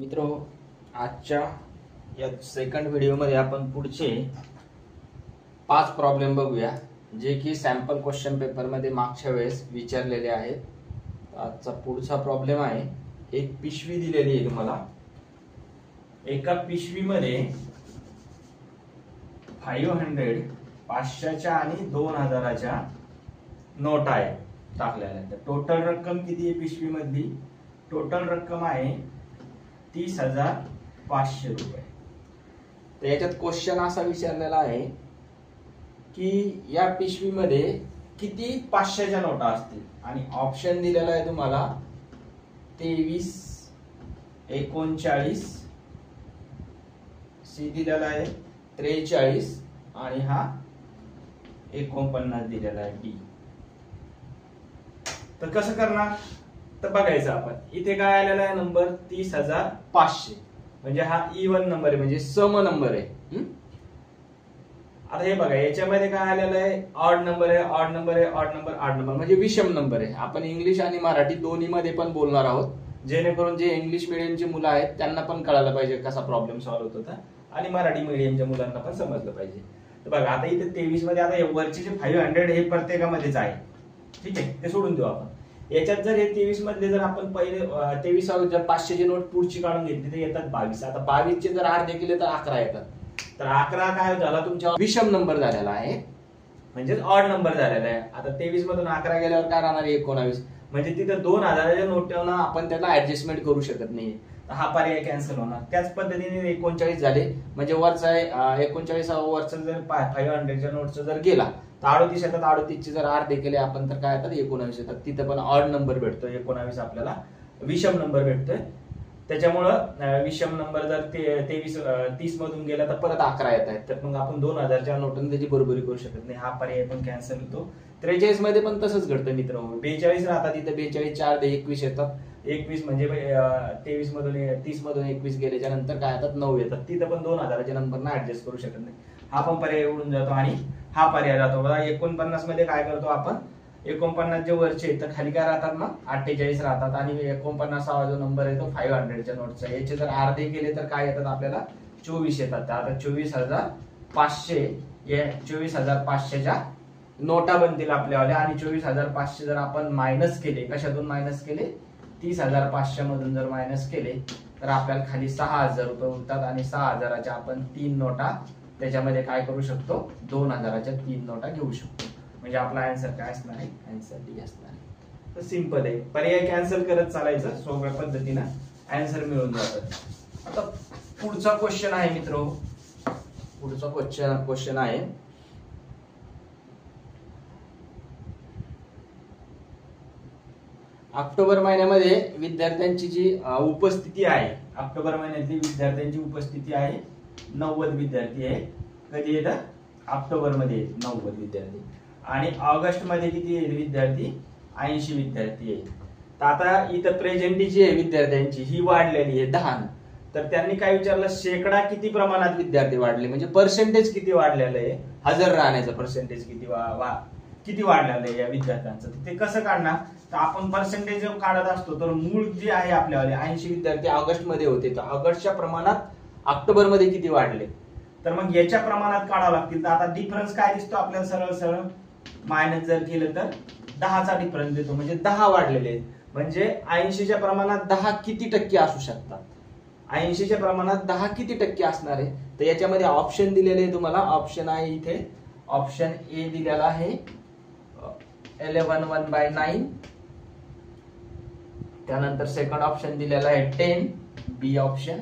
मित्रो, आजच्या या सेकंड व्हिडिओमध्ये आपण पुढचे 5 प्रॉब्लेम बघूया, जे की सॅम्पल क्वेश्चन पेपरमध्ये मागच्या वेळेस विचारलेले आहेत। आजचा पुढचा प्रॉब्लेम आहे, एक पिशवी दिलेली आहे तुम्हाला। एका पिशवीमध्ये 500, 500च्या आणि 2000च्या नोटा आहे टाकलेल्या। तर टोटल रक्कम किती आहे पिशवीमधली? टोटल रक्कम आहे 30,500 रुपये। तर याच्यात क्वेश्चन असा विचारलेला आहे की या पिशवीमध्ये किती 500च्या नोटा असतील, आणि ऑप्शन दिलेला आहे तुम्हाला 23, 39, सी दिलेला आहे 43 आणि हा 49 दिलेला आहे डी। तर कसं करणार? तर बघायचं आपण, इथे काय आलेला आहे नंबर 30,500, म्हणजे हा इवन नंबर आहे, म्हणजे सम नंबर आहे। आता हे बघा, याच्यामध्ये काय आलेलं आहे? ऑड नंबर आहे, ऑड नंबर आहे, ऑड नंबर, ऑड नंबर, म्हणजे विषम नंबर आहे। आपण इंग्लिश आणि मराठी दोन्ही मध्ये पण बोलणार आहोत, जेणेकरून जे इंग्लिश मिडियमचे मुलं आहेत त्यांना पण कळायला पाहिजे कसा प्रॉब्लेम सॉल्व्ह होत होता, आणि मराठी मिडियमच्या मुलांना पण समजलं पाहिजे। तर बघा, आता इथे 23 मध्ये आता वरचे जे 500 हे प्रत्येकामध्येच आहे, ठीक आहे, ते सोडून देऊ आपण। याच्यात जर हे 23 मधले जर आपण पहिले 23 जर 500ची नोट पुढची काढून घेतली तर येतात 22। आता 22 चे जर अर्धे केले तर 11 येतात। तर 11 काय झाला? तुमच्या विषम नंबर झालेला आहे, म्हणजे ऑड नंबर झालेला आहे। आता 23 मधून 11 गेल्यावर काय राहणार? 19, म्हणजे तिथे 2000च्या नोटांना आपण त्याला ऍडजस्टमेंट करू शकत नाही, तर हा पर्याय कॅन्सल होणार। त्याच पद्धतीने 39 झाले, म्हणजे वरचा 39 वरचा जर 500च्या नोटचा जर गेला तर 38 येतात, 38 चे जर अर्धे केले आपण तर काय येतात? 19 येतात। तिथे पण ऑड नंबर भेटतोय, 19 आपल्याला विषम नंबर भेटतोय। त्याच्यामुळं विषम नंबर जर 30 मधून गेला तर परत 11 येत आहेत, तर मग आपण 2000च्या नोटांनी त्याची बरोबरी करू शकत नाही, हा पर्याय पण कॅन्सल होतो। 43 मध्ये पण तसंच घडतं मित्रांनो, 42 राहतात, तिथे 42 चे अर्धे 21 येतात। 21 म्हणजे 23 मधून 30 मधून 21 गेल्याच्या नंतर काय येतात? 9 येतात। तिथं पण 2000च्या नंबरना ऍडजस्ट करू शकत नाही, हा पण पर्याय उडून जातो आणि हा पर्याय जातो। बघा, 49 मध्ये काय करतो आपण? 49 जे वरचे तर खाली काय राहतात? मग 48 राहतात, आणि 49 जो नंबर आहे तो 500च्या नोटचा, याचे जर अर्धे केले तर काय येतात? आपल्याला 24 येतात। आता 24,500 या 24,500च्या नोटा बनतील आपल्यावाल्या, आणि 24,500 जर आपण मायनस केले, कशातून मायनस केले? 30,500 मधून जर मायनस केले तर आपल्याला खाली 6,000 रुपये उरतात, आणि 6,000च्या आपण 3 नोटा त्याच्यामध्ये काय करू शकतो? 2000च्या 3 नोटा घेऊ शकतो, म्हणजे आपला आन्सर काय असणार आहे? आन्सर डी असणार आहे। तर सिंपल आहे, पर्याय कॅन्सल करत चालायचं, सोप्या पद्धतीनं आन्सर मिळून जातं। आता पुढचा क्वेश्चन आहे मित्रो, पुढचा क्वेश्चन आहे ऑक्टोबर महिन्यामध्ये विद्यार्थ्यांची जी उपस्थिती आहे, ऑक्टोबर महिन्यातली विद्यार्थ्यांची उपस्थिती आहे 90 विद्यार्थी आहे। कधी येतात? ऑक्टोबर मध्ये 90 विद्यार्थी, आणि ऑगस्ट मध्ये किती विद्यार्थी? 80 विद्यार्थी आहे। तर आता इथं प्रेझेंटी जी आहे विद्यार्थ्यांची ही वाढलेली आहे 10, तर त्यांनी काय विचारलं? शेकडा किती प्रमाणात विद्यार्थी वाढले, म्हणजे पर्सेंटेज किती वाढलेलं आहे, हजर राहण्याचं पर्सेंटेज किती वाढलेलं आहे या विद्यार्थ्यांचं। ते कसं काढणार? तर आपण पर्सेंटेज काढत असतो, तर मूळ जे आहे आपल्यावाले 80 विद्यार्थी ऑगस्ट मध्ये होते, तर ऑगस्टच्या प्रमाणात ऑक्टोबर मध्ये किती वाढले, तर मग याच्या प्रमाणात काढावं लागतील। तर आता डिफरन्स काय दिसतो आपल्याला? सरळ सरळ मायनस जर केलं तर 10चा डिफरन्स देतो, म्हणजे 10 वाढलेले आहेत। म्हणजे 80च्या प्रमाणात 10 किती टक्के असू शकतात? 80च्या प्रमाणात 10 किती टक्के असणार आहे? तर याच्यामध्ये ऑप्शन दिलेले आहे तुम्हाला। ऑप्शन आहे इथे, ऑप्शन ए दिलेला आहे 11 1/9, त्यानंतर सेकंड ऑप्शन दिलेला आहे 10, बी ऑप्शन,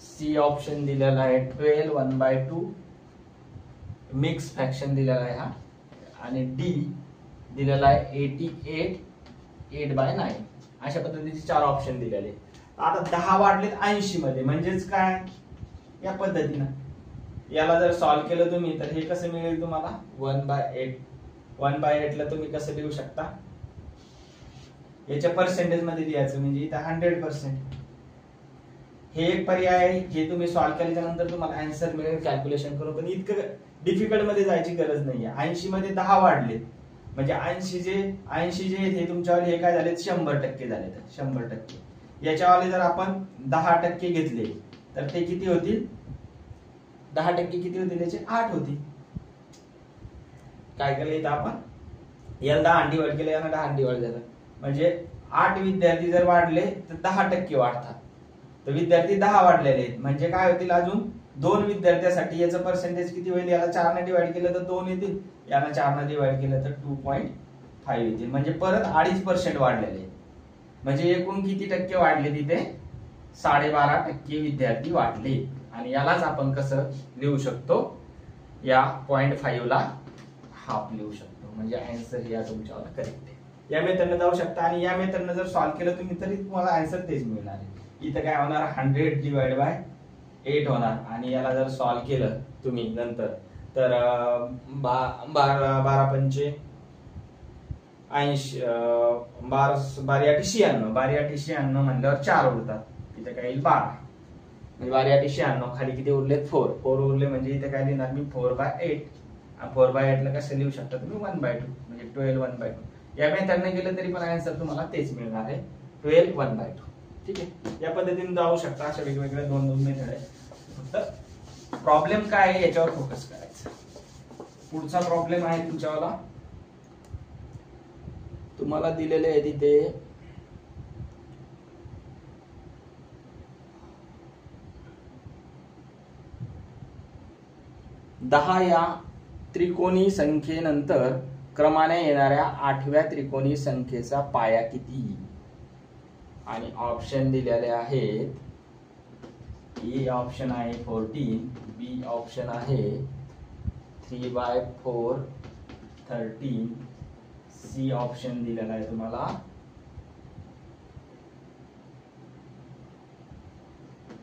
सी ऑप्शन दिलेला आहे 12 1/2, मिक्स फ्रॅक्शन दिलेला आहे हा, आणि डी दिलेला आहे 88 8/9। अशा पद्धतीचे 4 ऑप्शन दिलेले। आता 10 वाढलेत 80 मध्ये, म्हणजेच काय? या पद्धतीनं याला जर सॉल्व्ह केलं तुम्ही तर हे कसं मिळेल तुम्हाला? 1/8। 1/8 ला तुम्ही कसं लिहू शकता? याच्या पर्सेंटेज मध्ये लिहायचं, म्हणजे इथं 100%। हे एक पर्याय आहे, हे तुम्ही सॉल्व्ह केल्याच्या नंतर तुम्हाला आन्सर मिळेल कॅल्क्युलेशन करून, पण इतकं डिफिकल्ट मध्ये जायची गरज नाहीये। 80 मध्ये 10 वाढले, म्हणजे 80 जे हे तुमच्यावर हे काय झाले? 100% झाले, 100%। याच्यावाले जर आपण 10% घेतले तर ते किती होतील? 10% किती होतील याचे? 8 होतील. काय केलं इथं आपण याला 10 डिवाइड केलं, याला 10 डिवाइड झालं, म्हणजे 8 विद्यार्थी जर वाढले तर 10% वाढतात. तर विद्यार्थी 10 वाढलेले आहेत, म्हणजे काय होतील अजून 2 विद्यार्थ्यासाठी याचं पर्सेंटेज किती होईल? याला 4 ने डिवाइड केलं तर 2 येतील, याला 4 ने डिवाइड केलं तर 2.5 येतील, म्हणजे परत 2.5% वाढलेले. म्हणजे एकूण किती टक्के वाढले तिथे? 12.5% विद्यार्थी वाढले. आणि यालाच आपण कसं लिहू शकतो? या 0.5 ला हाफ लिहू शकतो, म्हणजे आन्सर या तुमच्यावर करेक्ट आहे. या मेथडने जाऊ शकता आणि या मेथडने जर सॉल्व्ह केलं तुम्ही तरी तुम्हाला आन्सर तेच मिळणार आहे. इथं काय होणार? 100 डिवाइड बाय 8 होणार. आणि याला जर सॉल्व्ह केलं तुम्ही नंतर तर 12 पंचे 80, 12 96 म्हणल्यावर 4 उरतात, इथे काय येईल 12, म्हणजे 12 96 खाली किती उरले? 4 उरले, म्हणजे इथे काय लिहिणार मी? 4/8. 4/8 ला कसं लिहू शकता तुम्ही? 1/2, म्हणजे 12 1/2. या मेथडने गेलं तरी पण आन्सर तुम्हाला तेच मिळणार आहे, 12 1/2. ठीक आहे, या पद्धतीने जाऊ शकता. अशा वेगवेगळ्या 2 मेथड आहे. फक्त प्रॉब्लेम काय आहे याच्यावर फोकस करायचं. पुढचा प्रॉब्लेम आहे तुमच्यावाला, तुम्हाला दिलेले आहे तिथे 10 या त्रिकोणी संख्येनंतर क्रमाने येणाऱ्या 8व्या त्रिकोणी संख्येचा पाया किती? आणि ऑप्शन दिलेले आहेत. ए ऑप्शन आहे 14, बी ऑप्शन आहे 3/4 13, सी ऑप्शन दिलेला आहे तुम्हाला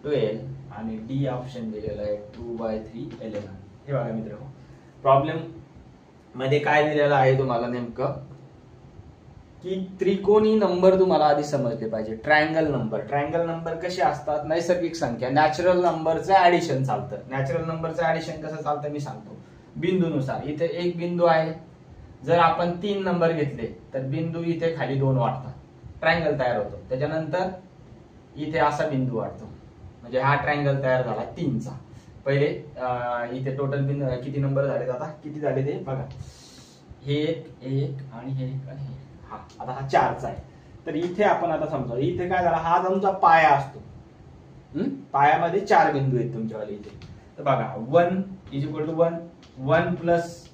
12 आणि डी ऑप्शन दिलेला आहे 2/3 11. हे बघा मित्रांनो, प्रॉब्लेम मध्ये काय दिलेलं आहे तुम्हाला नेमकं की त्रिकोणी नंबर तुम्हाला आधी समजले पाहिजे. ट्रायंगल नंबर कसे असतात? नैसर्गिक संख्या, नॅचरल नंबरचं ऍडिशन चालतं. नॅचरल नंबरचं ऍडिशन कसं चालतं मी सांगतो. बिंदूनुसार इथे एक बिंदू आहे, जर आपण 3 नंबर घेतले तर बिंदू इथे खाली 2 वाढतात, ट्रायंगल तयार होतो. त्याच्यानंतर इथे असा बिंदू वाढतो, म्हणजे हा ट्रायंगल तयार झाला 3चा. पहिले इथे टोटल बिंदू किती नंबर झाले? आता किती झाले ते बघा, हे एक आणि हे एक आणि हे. हा आता हा 4चा आहे. तर इथे आपण आता समजा इथे काय झाला, हा तुमचा पाया असतो. पायामध्ये 4 बिंदू आहेत तुमच्यावाले इथे. तर बघा 1 = 1, 1 प्लस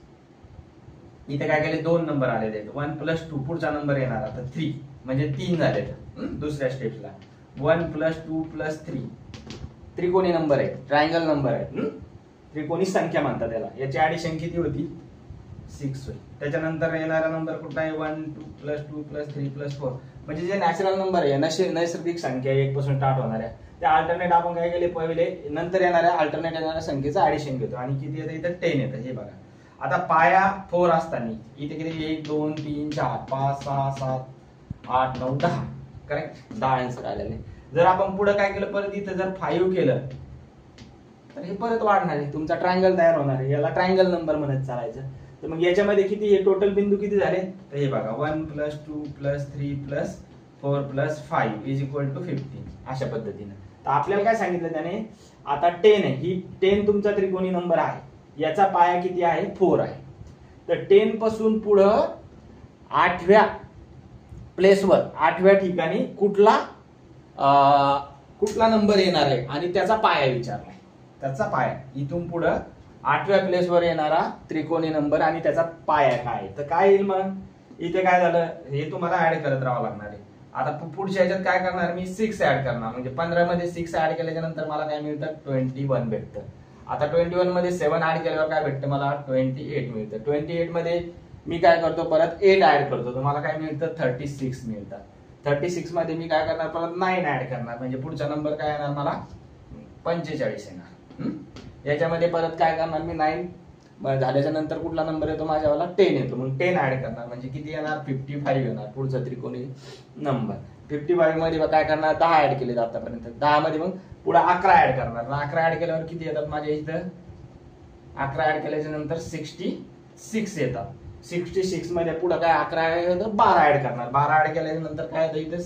इथे काय केले 2 नंबर आलेले आहेत. 1 + 2 पुढचा नंबर येणार आता 3, म्हणजे 3 झाले. दुसऱ्या स्टेपला 1 + 2 + 3 त्रिकोणी नंबर आहे, ट्रायंगल नंबर आहे, त्रिकोणी संख्या म्हणतात त्याला. याची ऍडिशन किती होती? 6 होईल. त्याच्यानंतर येणारा नंबर कुठला आहे? 1 2 + 2 + 3 + 4, म्हणजे जे नॅचरल नंबर आहे, नैसर्गिक संख्या 1 पासून स्टार्ट होणाऱ्या त्या अल्टरनेट आपण काय केले पहिले नंतर येणाऱ्या अल्टरनेट येणाऱ्या संख्येचं ऍडिशन घेतो. आणि किती येतं? इथं 10 येतं. हे बघा आता पाया 4 असताना इथे किती? 1 2 3 4 5 6 7 8 9 10. करेक्ट, 10 आन्सर आलेले. जर आपण पुढे काय केलं, परत इथं जर 5 केलं तर हे परत वाढणार आहे, तुमचा ट्रायंगल तयार होणार आहे. याला ट्रायंगल नंबर म्हणत चालायचं. तर मग याच्यामध्ये किती हे टोटल बिंदू किती झाले? तर हे बघा 1 + 2 + 3 + 4 + 5 = 15. अशा पद्धतीने. तर आपल्याला काय सांगितलं त्याने, आता 10 आहे, ही 10 तुमचा त्रिकोणी नंबर आहे, याचा पाया किती आहे? 4 आहे. तर 10 पासून पुढं 8व्या प्लेसवर 8व्या ठिकाणी कुठला नंबर येणार आहे आणि त्याचा पाया विचारलाय. त्याचा पाया इथून पुढं 8व्या प्लेसवर येणारा त्रिकोणी नंबर आणि त्याचा पाया काय? तर काय येईल मग? इथे काय झालं, हे तुम्हाला ऍड करत राहावं लागणार आहे. आता पुढच्या ह्याच्यात काय करणार मी? 6 ऍड करणार, म्हणजे 15 मध्ये 6 ऍड केल्याच्या नंतर मला काय मिळतं? 21 भेटतं. आता 21 मध्ये 7 ऍड केल्यावर काय भेटतं मला? 28 मिळतं. 28 मध्ये मी काय करतो? परत 8 ऍड करतो, तुम्हाला काय मिळतं? 36 मिळतात. 36 मध्ये मी काय करणार? परत 9 ऍड करणार, म्हणजे पुढचा नंबर काय येणार मला? 45 येणार. याच्यामध्ये परत काय करणार मी? 9 झाल्याच्या नंतर कुठला नंबर येतो माझ्यावाला? 10 येतो, मग 10 ऍड करणार, म्हणजे किती येणार? 55 येणार पुढचा त्रिकोणी नंबर. 55 मध्ये काय करणार? 10 ऍड केले आतापर्यंत. 10 मध्ये मग पुढे 11 ऍड करणार. 11 ऍड केल्यावर किती येतात माझ्या इथं? 11 ऍड केल्याच्या नंतर 66 येतात. 66 मध्ये पुढे काय 11 12 ऍड करणार. 12 ऍड केल्याच्या नंतर काय येतं इथे?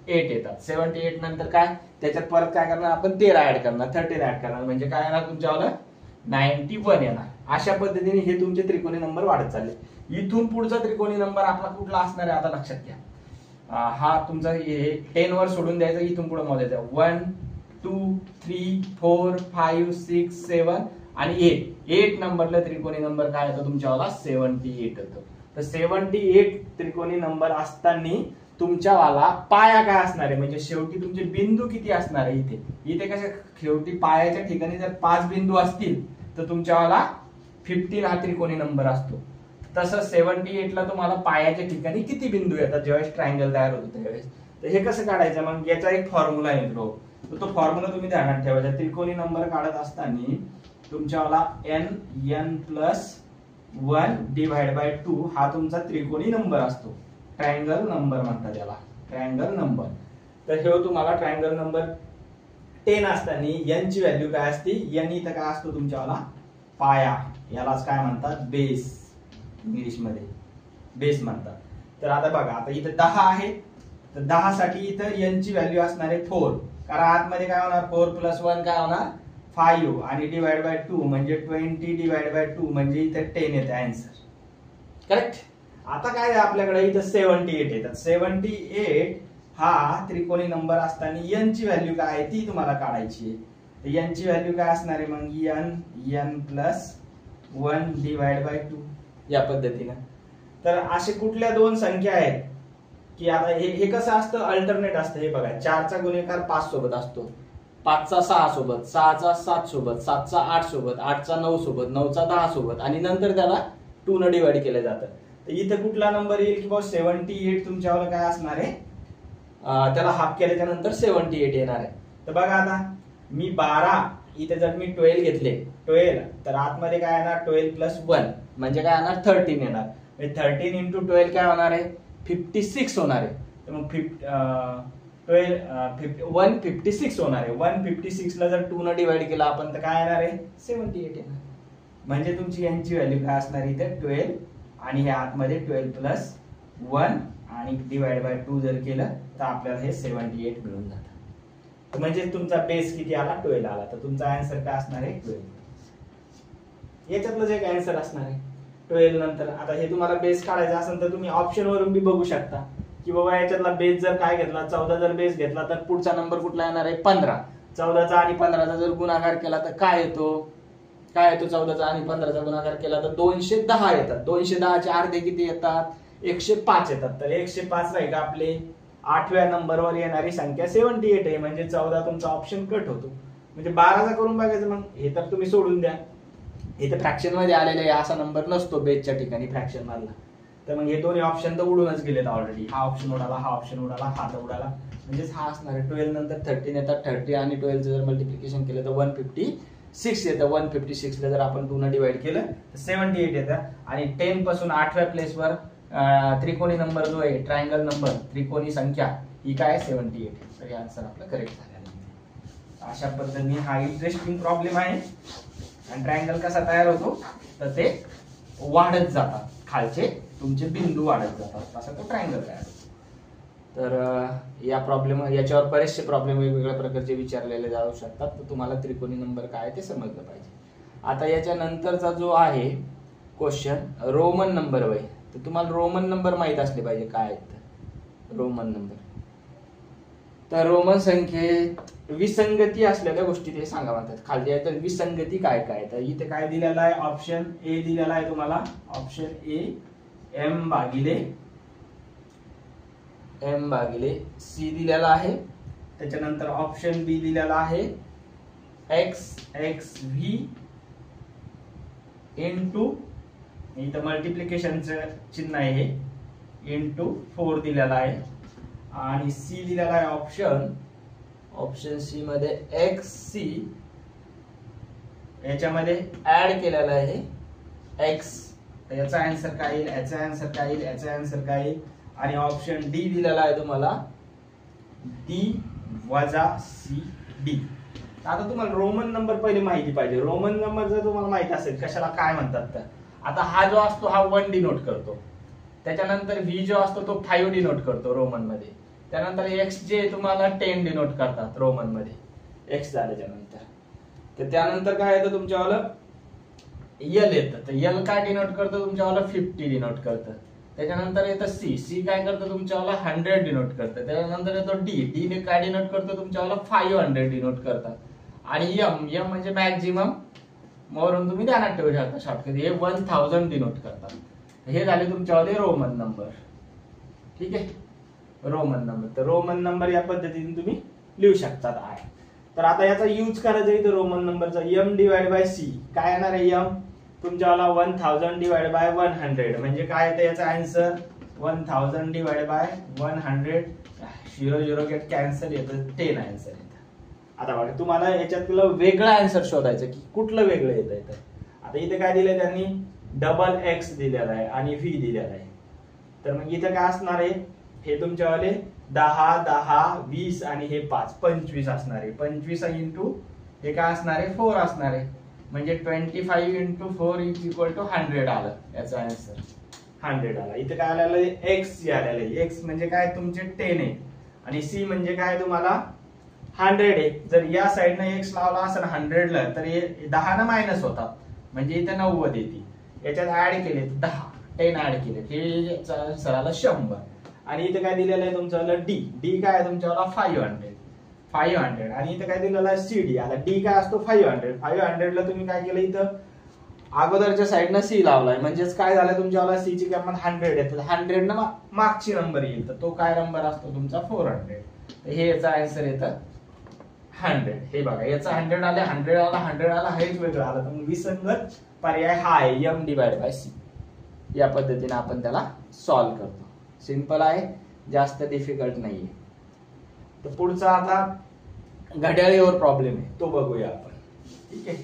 8 येतात. 78 नंतर काय त्याच्यात परत काय करणार आपण 13 ऍड करणार, 13 ऍड करणार, म्हणजे काय येणार तुमच्यावाला 91 येणार. अशा पद्धतीने हे तुमचे त्रिकोणी नंबर वाढत चालले. इथून पुढचा त्रिकोणी नंबर आपला कुठला असणार आहे आता लक्षात घ्या. हा तुमचा हे 10 वर सोडून द्यायचा, इथून पुढे मोजायचं 1 2 3 4 5 6 7 आणि 8 नंबरला त्रिकोणी नंबर काय येतो तुमच्यावाला 78 येतो. तर 78 त्रिकोणी नंबर असताना तुमच्यावाला पाया काय असणार आहे, म्हणजे शेवटी तुमचे बिंदू किती असणार आहे. इथे कशा शेवटी पायाच्या ठिकाणी जर 5 बिंदू असतील तर तुमच्यावाला 15 हा त्रिकोणी नंबर असतो. तसं 78 ला तुम्हाला पायाच्या ठिकाणी किती बिंदू येतात ज्यावेळेस ट्रायंगल तयार होतो त्यावेळेस. तर हे कसं काढायचं, मग याचा एक फॉर्म्युला येतो. तर तो फॉर्म्युला तुम्ही ध्यानात ठेवायचा. त्रिकोणी नंबर काढत असताना तुमच्यावाला n+1 डिवाइड बाय 2 हा तुमचा त्रिकोणी नंबर असतो. ट्रायंगल नंबर म्हणतात त्याला, ट्रायंगल नंबर. तर हे तुम्हाला ट्रायंगल नंबर 10 असताना n ची व्हॅल्यू काय असते, n इथं काय असतो तुमच्यावाला पाया, यालाच काय म्हणतात बेस, इंग्लिश मध्ये बेस म्हणतात. तर आता बघा, आता इथं 10 आहे, तर 10 साठी इथं n ची व्हॅल्यू असणार आहे 4, कारण आतमध्ये काय होणार 4 + 1 काय होणार 5 आणि डिवाइड बाय 2 म्हणजे 20 डिवाइड बाय 2 म्हणजे इथे 10 येते आन्सर. करेक्ट. आता काय आहे आपल्याकडे इथं 78 येतात. 78 हा त्रिकोणी नंबर असताना n ची व्हॅल्यू काय आहे ती तुम्हाला काढायची आहे. तर n ची व्हॅल्यू काय असणार आहे मग n+1 डिवाइड बाय 2 या पद्धतीने. तर असे कुठल्या दोन संख्या आहेत की आता हे कसं असतं अल्टरनेट असतं. हे बघा 4 चा गुणाकार 5 सोबत असतो, 5 चा 6 सोबत, 6 चा 7 सोबत, 7 चा 8 सोबत, 8 चा 9 सोबत, 9 चा 10 सोबत आणि नंतर त्याला 2 ने डिवाइड केलं जातं. तर इथे कुठला नंबर येईल की 78 तुमच्यावर काय असणार आहे, त्याला हाफ केल्याच्या नंतर 78 येणार आहे. तर बघा आता मी 12 इथे जर मी 12 घेतले 12 तर आतमध्ये काय येणार 12 + 1 म्हणजे काय येणार 13 येणार. 13 × 12 काय होणार आहे 56 होणार आहे. तर मग 156 होणार आहे. 156 ला जर 2 ने डिवाइड केला आपण तर काय येणार आहे 78 येणार. म्हणजे तुमची यांची व्हॅल्यू काय असणार इथे 12 आणि हे आतमध्ये 12 + 1 आणि डिवाइड बाय 2 जर केलं तर आपल्याला हे 78 मिळून जातं. म्हणजे तुमचा बेस किती आला 12 आला. तर तुमचा आन्सर काय असणार आहे 12. याच्यातलं जे एक आन्सर असणार आहे 12 नंतर. आता हे तुम्हाला बेस काढायचा असेल तर तुम्ही ऑप्शन वरून बी बघू शकता की बाबा याच्यातला बेस जर काय घेतला 14 जर बेस घेतला तर पुढचा नंबर कुठला येणार आहे 15. 14चा आणि 15चा जर गुणाकार केला तर काय येतो 14चा आणि 15चा गुणाकार केला तर 210 येतात. 210 चे अर्धे किती येतात 105 येतात. तर 105 राहील आपले 8व्या नंबरवर येणारी संख्या 78 आहे. म्हणजे 14 तुमचा ऑप्शन कट होतो. म्हणजे 12चा करून बघायचं. मग हे तर तुम्ही सोडून द्या, इथे फ्रॅक्शन मध्ये आलेला आहे असा नंबर नसतो बेसच्या ठिकाणी फ्रॅक्शन मधला. तर मग हे दोन्ही ऑप्शन तर उडूनच गेलेत ऑलरेडी. हा ऑप्शन उडाला, हा ऑप्शन उडाला, हा तर उडाला. म्हणजेच हा असणार आहे 12 नंतर 13 येतात. 30 आणि 12 जर मल्टिप्लिकेशन केलं तर 156 येतं. 156 ला जर आपण 2 ने डिवाइड केलं तर 78 येतं. आणि 10 पासून 8व्या प्लेसवर त्रिकोणी नंबर जो आहे ट्रायंगल नंबर त्रिकोणी संख्या ही काय 78. तर हे आन्सर आपलं करेक्ट झालेलं आहे. अशा पद्धतीने हा इंटरेस्टिंग प्रॉब्लेम आहे. आणि ट्रायंगल कसा तयार होतो तर ते वाढत जातात, खालचे तुमचे बिंदू वाढत जातात, असा तो ट्रायंगल तयार होतो. तर या प्रॉब्लेम याच्यावर बरेचसे प्रॉब्लेम वेगवेगळ्या प्रकारचे विचारलेले जाऊ शकतात. तर तुम्हाला त्रिकोणी नंबर काय ते समजलं पाहिजे. आता याच्या नंतरचा जो आहे क्वेश्चन रोमन नंबर वय. तर तुम्हाला रोमन नंबर माहित असले पाहिजे काय आहेत रोमन नंबर. तर रोमन संख्येत विसंगती असलेल्या गोष्टी ते सांगा म्हणतात. खाली आहे तर विसंगती काय काय. तर इथे काय दिलेलं आहे ऑप्शन ए दिलेला आहे तुम्हाला. ऑप्शन ए m/c दिलेला आहे. त्याच्यानंतर ऑप्शन बी दिलेला आहे xxv इंटू इथं मल्टिप्लिकेशनचं चिन्ह आहे हे इंटू 4 दिलेला आहे. आणि सी दिलेला आहे ऑप्शन सी मध्ये xc याच्यामध्ये ऍड केलेला आहे x. याचा आन्सर काय येईल, याचा आन्सर काय येईल, याचा आन्सर काय येईल. आणि ऑप्शन डी दिलेला आहे तुम्हाला d - cd. आता तुम्हाला रोमन नंबर पहिले माहिती पाहिजे. रोमन नंबर जर तुम्हाला माहिती असेल कशाला काय म्हणतात तर आता हा जो असतो हा 1 डिनोट करतो. त्याच्यानंतर v जो असतो तो 5 डिनोट करतो रोमन मध्ये. त्यानंतर एक्स जे तुम्हाला 10 डिनोट करतात रोमन मध्ये एक्स झाल्याच्या नंतर. तर त्यानंतर काय येतं तुमच्यावालं यल येतं. तर यल काय डिनोट करतं तुमच्यावाला 50 डिनोट करतं. त्याच्यानंतर येतं सी. सी काय करतं तुमच्यावाला 100 डिनोट करतं. त्याच्यानंतर येतो डी. डी ने काय डिनोट करतं तुमच्यावाला 500 डिनोट करतात. आणि यम. यम म्हणजे मॅक्झिमम वरून तुम्ही ध्यानात ठेवू शकता शॉर्टकट. हे 1000 डिनोट करतात. हे झाले तुमच्यावाले रोमन नंबर. ठीक आहे, रोमन नंबर. तर रोमन नंबर या पद्धतीने तुम्ही लिहू शकतात आहे. तर आता याचा यूज करायचा इथं रोमन नंबरचा एम डिवाइड बाय सी. काय येणार आहे एम तुमच्यावाला 1000 डिवाइड बाय 100. म्हणजे काय येतं याचा answer 1000 divide by 100. 0 get cancel येतं 10 आन्सर येतं. आता बघा तुम्हाला याच्यातलं वेगळं आन्सर शोधायचं की कुठलं वेगळं येतं इथं. आता इथे काय दिलंय त्यांनी डबल एक्स दिलेला आहे आणि व्ही दिलेला आहे. तर मग इथं काय असणार आहे हे तुमच्यावाले 10 10 20 आणि हे 5 25 असणार आहे. 25 इंटू हे काय असणार आहे 4 असणार आहे. म्हणजे 25 इंटू 4 इज इक्वल टू 100 आलं याचा आन्सर. 100 आला. इथे काय आलेलं आहे एक्स आलेलं आहे. एक्स म्हणजे काय तुमचे 10 आहे आणि सी म्हणजे काय तुम्हाला 100 आहे. जर या साईडनं एक्स लावला असेल 100 ला तर हे 10 ना मायनस होतात म्हणजे इथे 90 येते. याच्यात ऍड केले 10 ऍड केले हे सराला 100. आणि इथे काय दिलेलं आहे तुमचं डी. डी काय आहे तुमच्याला 500 आणि इथे काय दिलेलं आहे सी डी. आता डी काय असतो 500 ला तुम्ही काय केलं इथं अगोदरच्या साईडनं सी लावलाय म्हणजेच काय झालं तुमच्याला सी ची किंमत 100 आहे. 100 ना मागची नंबर येईल तर तो काय नंबर असतो तुमचा 400. तर हे याचा आन्सर येतं 100. हे बघा याचा 100 आले 100 आला हेच वेगळं आलं. तर विसंगत पर्याय हा आहे एम डिवाइड बाय सी. या पद्धतीने आपण त्याला सॉल्व्ह करतो. सिंपल आहे, जास्त डिफिकल्ट नाहीये. तर पुढचा आता घड्याळीवर प्रॉब्लेम आहे तो बघूया आपण. ठीक आहे,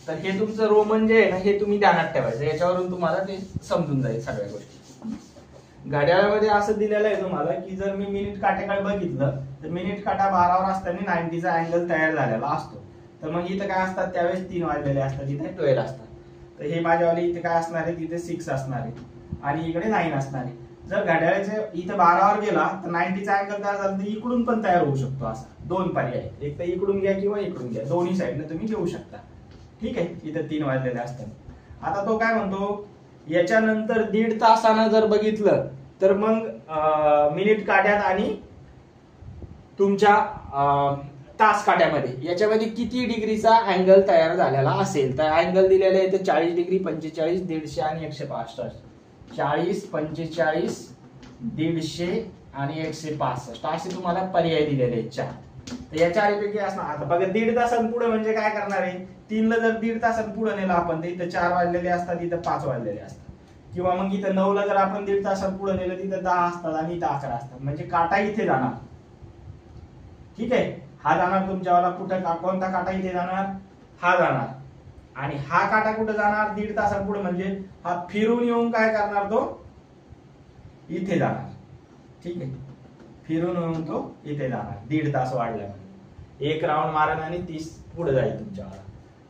तर हे तुमचं रोमन जे आहे ना हे तुम्ही ध्यानात ठेवायचं. याच्यावरून तुम्हाला ते समजून जाईल सगळ्या गोष्टी. घड्याळामध्ये असं दिलेलं आहे तुम्हाला की जर मी मिनिट काट्याकडे बघितलं तर मिनिट काटा 12 वर असताना 90 चा अँगल तयार झालेला असतो. तर मग इथं काय असतात त्यावेळेस 3 वाजलेले असतात, इथे 12 असतात. तर हे माझ्यावाले इथे काय असणार आहे तिथे 6 असणार आहे आणि इकडे 9 असणार आहे. जर घड्याळाचे इथं 12 वर गेला तर 90 चा अँगल तयार झाला तर इकडून पण तयार होऊ शकतो. असा 2 पर्याय आहेत, एक तर इकडून घ्या किंवा इकडून घ्या, दोन्ही साईडने तुम्ही घेऊ शकता. ठीक आहे, इथं 3 वाजलेले असतात. आता तो काय म्हणतो याच्यानंतर 1.5 तासानं जर बघितलं तर मग मिनिट काट्यात आणि तुमच्या तास काट्यामध्ये याच्यामध्ये किती डिग्रीचा अँगल तयार झालेला असेल. तर अँगल दिलेले आहे ते 40 डिग्री 45 150 आणि 165. 40 45 150 आणि 165 असे तुम्हाला पर्याय दिलेले आहेत 4. तर या चारीपैकी असणार. आता बघा 1.5 तासांपुढे म्हणजे काय करणार आहे 3 ला जर 1.5 तासांपुढे नेला आपण तर इथं 4 वाजलेले असतात, इथं 5 वाजलेले असतात. किंवा मग इथं 9 ला जर आपण 1.5 तासांपुढे नेलं तिथं 10 असतात आणि इथं 11 असतात. म्हणजे काटा इथे जाणार. ठीक आहे, हा जाणार तुमच्यावाला कुठं कोणता काटा इथे जाणार हा जाणार आणि हा काटा कुठे जाणार 1.5 तासांपुढे म्हणजे हा फिरून येऊन काय करणार तो इथे जाणार. ठीक आहे, फिरून येऊन तो इथे जाणार 1.5 तास वाढल्यामुळे. एक राऊंड मारण आणि 30 पुढे जाईल तुमच्यावाला.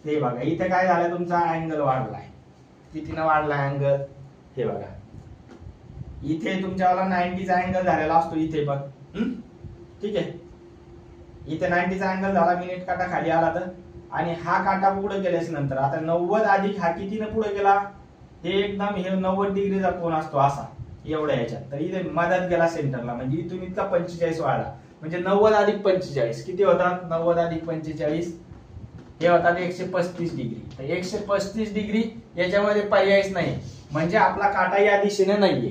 हे बघा इथे काय झालं तुमचा अँगल वाढलाय. कितीनं वाढला अँगल हे बघा इथे तुमच्यावाला 90 चा अँगल झालेला असतो इथे पण. ठीक आहे, इथे 90 चा अँगल झाला, मिनिट काटा खाली आला तर आणि हा काटा पुढे गेल्यास नंतर आता 90 अधिक हा कितीनं पुढे गेला हे एकदम हे 90 डिग्रीचा कोन असतो असा एवढ्या ह्याच्यात. तर इथे मदत गेला सेंटरला म्हणजे इथून इतका 45 वाढला म्हणजे 90 अधिक 45 किती होतात 90 अधिक 45 हे होतात 135 डिग्री. तर 135 डिग्री याच्यामध्ये पर्यायच नाही म्हणजे आपला काटा या दिशेने नाहीये,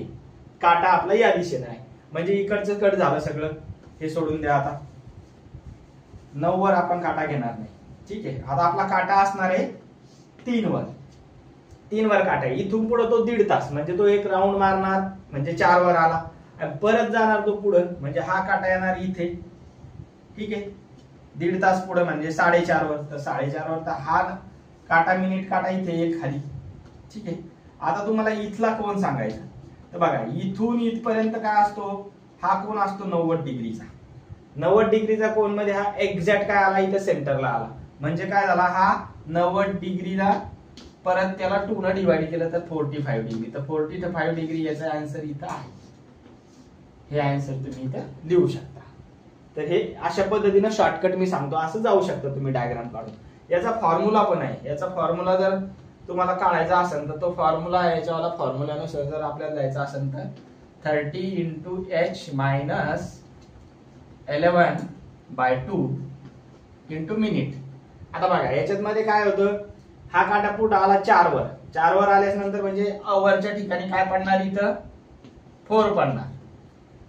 काटा आपला या दिशेने आहे म्हणजे इकडचं कट झालं सगळं. हे सोडून द्या, आता 9 वर आपण काटा घेणार नाही. ठीक आहे, आता आपला काटा असणार आहे 3 वर. 3 वर काटा आहे, इथून पुढे तो 1.5 तास म्हणजे तो एक राऊंड मारणार म्हणजे 4 वर आला आणि परत जाणार तो पुढे म्हणजे हा काटा येणार इथे. ठीक आहे, 1.5 तास पुढे म्हणजे 4.5 वर. तर 4.5 वर तर हा काटा मिनिट काटा इथे येईल खाली. ठीक आहे, आता तुम्हाला इथला कोन सांगायचा. तर बघा इथून इथपर्यंत काय असतो हा कोन असतो 90 डिग्रीचा. 90 डिग्रीचा कोन मध्ये हा एक्झॅक्ट काय आला इथे सेंटरला आला म्हणजे काय झाला हा 90 डिग्रीला परत त्याला 2 ने डिवाइड केलं तर 45 डिग्री. तर 45 डिग्री याचा आन्सर इथं आहे. हे आन्सर तुम्ही इथं लिहू शकता. तर हे अशा पद्धतीनं शॉर्टकट मी सांगतो, असं जाऊ शकता तुम्ही डायग्राम काढून. याचा फॉर्म्युला पण आहे. याचा फॉर्म्युला जर तुम्हाला काढायचा असेल तर तो फॉर्म्युला याच्यावाला फॉर्म्युल्यानुसार जर आपल्याला जायचा असेल तर 30 × h - 11/2 × मिनिट. आता बघा याच्यात मध्ये काय होतं, हा काटापूट आला 4 वर. 4 वर आल्यास नंतर म्हणजे अवरच्या ठिकाणी काय पडणार, इथं 4 पडणार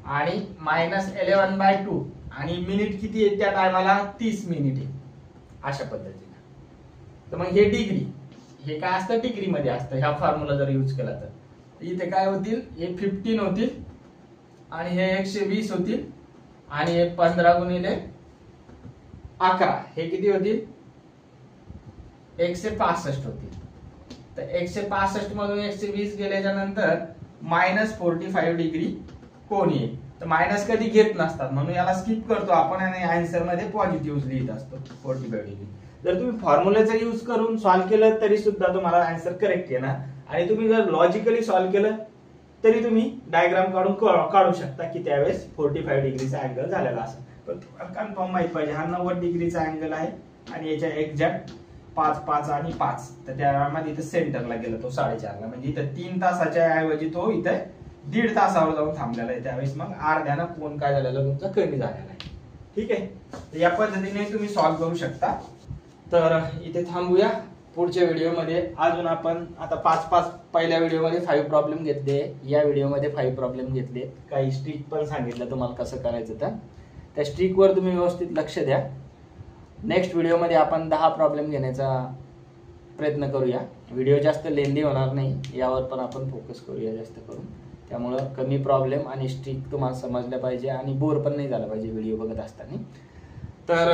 आणि -11/2 आणि मिनिट किती आहे त्या टायमाला 30 मिनिट आहे अशा पद्धतीने. तर मग हे डिग्री, हे काय असतं डिग्री मध्ये असतं. ह्या फॉर्म्युला जर यूज केला तर इथे काय होतील, हे 15 होतील आणि हे 120 होतील आणि हे 15 × 11 हे किती होतील, 165 होतील. तर 165 मधून 120 गेल्याच्या नंतर -45 डिग्री कोण येईल. तर मायनस कधी घेत नसतात म्हणून याला स्किप करतो आपण आणि आन्सर मध्ये पॉझिटिव्ह लिहित असतो 45 डिग्री. जर तुम्ही फॉर्म्युलाचा यूज करून सॉल्व्ह केलं तरी सुद्धा तुम्हाला आन्सर करेक्ट येणार आणि तुम्ही जर लॉजिकली सॉल्व्ह केलं तरी तुम्ही डायग्राम काढू शकता की त्यावेळेस 45 डिग्रीचा अँगल झालेला असेल. पण कन्फर्म माहित पाहिजे हा 90 डिग्रीचा अँगल आहे आणि याच्या एक्झॅक्ट 5, 5 आणि 5. तर त्यामध्ये इथं सेंटरला गेला तो 4.5ला, म्हणजे इथं 3 तासाच्या ऐवजी तो इथं 1.5 तासावर जाऊन थांबलेला आहे. त्यावेळेस मग अर्ध्यानं कोण काय झालेला तुमचा कमी झालेला आहे. ठीक आहे, तर या पद्धतीने तुम्ही सॉल्व्ह करू शकता. तर इथे थांबूया. पुढच्या व्हिडिओमध्ये अजून आपण आता 5 पहिल्या व्हिडिओमध्ये 5 प्रॉब्लेम घेतले, या व्हिडिओमध्ये 5 प्रॉब्लेम घेतले. काही स्ट्रिक पण सांगितलं तुम्हाला कसं करायचं. तर त्या स्ट्रिकवर तुम्ही व्यवस्थित लक्ष द्या. नेक्स्ट व्हिडिओमध्ये आपण 10 प्रॉब्लेम घेण्याचा प्रयत्न करूया. व्हिडिओ जास्त लेंदी होणार नाही, यावर पण आपण फोकस करूया जास्त करून. त्यामुळं कमी प्रॉब्लेम आणि स्ट्रिक तुम्हाला समजल्या पाहिजे आणि बोर पण नाही झाला पाहिजे व्हिडिओ बघत असताना. तर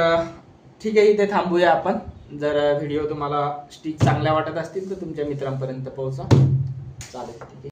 ठीक आहे, इथे थांबूया आपण. जर व्हिडिओ तुम्हाला स्टिक चांगल्या वाटत असतील तर तुमच्या मित्रांपर्यंत पोहोचा. चालेल, ठीक आहे.